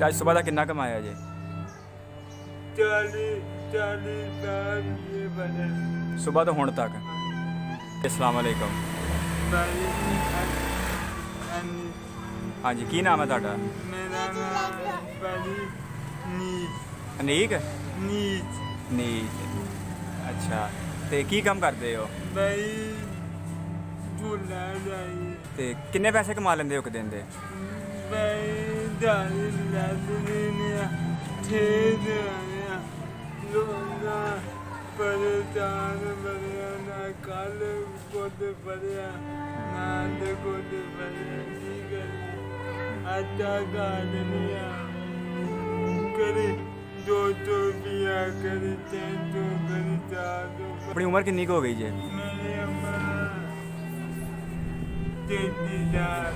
अच्छा सुबह का कितना कमाया जे? 40 सुबह तो हुण तक। अस्सलाम वालेकुम। हाँ जी, की नाम है तुहाडा? मेरा नाम अनीक नीच। नीच। अच्छा ते की काम करते हो? भाई झूला जाइए ते किन्ने पैसे कमा लेंदे हो एक दिन दे? भाई दाली लादनी ठेद लोना परेशान बनिया ना कल कोद बनिया ना दे कोद बनिया की करी आटा गादनिया करी 2 पिया करी 3 करी 4 अपनी उम्र कितनी हो गई जे? मेरी अम्मा 33 साल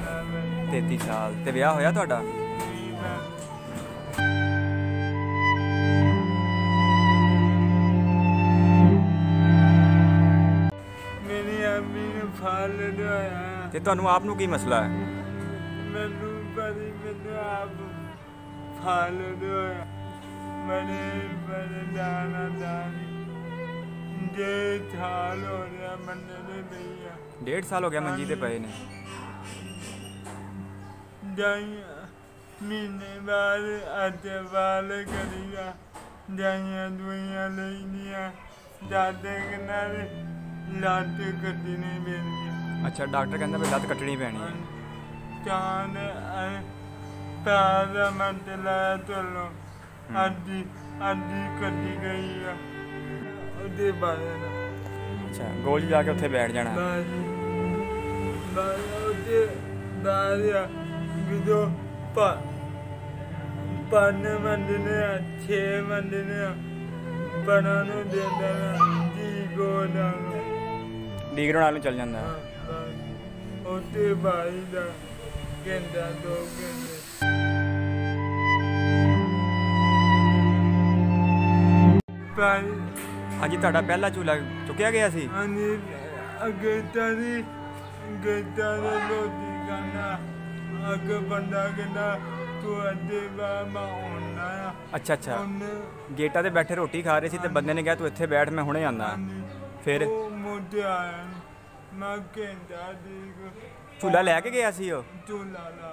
33 साल। ते विआह होया तुहाडा? मेरी अम्मी ने फाल लिया ते तुहानू आप नू की मसला है? मैनू बड़ी मैनू आप फाल लिया बड़े बड़े दाना दानी 1.5 साल हो गया बंदे ने भैया 1.5 साल हो गया मंजी ते पए ने। महीने बाद आटे वाल करिया जाइया दुइया लेनिया दादे किनारे लाट कट्टी नहीं बेनी। अच्छा डॉक्टर कहंदा भी लत्त कट्टनी पैनी है। चांद पैर मंट लाया चलो आधी आधी कट्टी गई है ਉਹਦੇ ਬਾਰੇ ਨਾ। अच्छा गोली ला के उत्थे बैठ जाना। ਉਹਦੇ ਬਾਰੇ ਜਦੋਂ ਪੰਜ ਮੰਦਨੇ 6 ਮੰਦਨੇ ਪਣਾ ਨੂੰ ਦੇਂਦਾ ਜੀ ਗੋਨਾ ਡੀਗਰ ਨਾਲ ਨੂੰ ਚੱਲ ਜਾਂਦਾ। ਉਹਦੇ ਬਾਈ ਦਾ ਘੰਟਾ 2 ਘੰਟੇ ਭਾਈ। हाँ जी ਤੁਹਾਡਾ ਪਹਿਲਾ ਝੂਲਾ ਚੁੱਕਿਆ ਗਿਆ ਸੀ? ਹਾਂਜੀ ਅੱਗੇ ਤਾਰੀ ਗੇਟਾਂ ਦੇ ਲੋਦੀ ਗਾਣਾ ਅੱਗੇ ਬੰਦਾ ਕਹਿੰਦਾ ਤੂੰ ਅੱਡੇ ਵਾ ਮੈਂ ਆਉਣਾ ਆ। अच्छा अच्छा गेटा ते बैठे रोटी खा रहे सी ते बंदे ने कहा तू इत्थे बैठ मैं हुणे आंदा। फिर ਮੁੰਡੇ ਆਇਆ ਮੈਂ ਘੰਟਾ ਦੀ ਝੂਲਾ ਲੈ ਕੇ ਗਿਆ ਸੀ ਉਹ? ਝੂਲਾ ਲਾ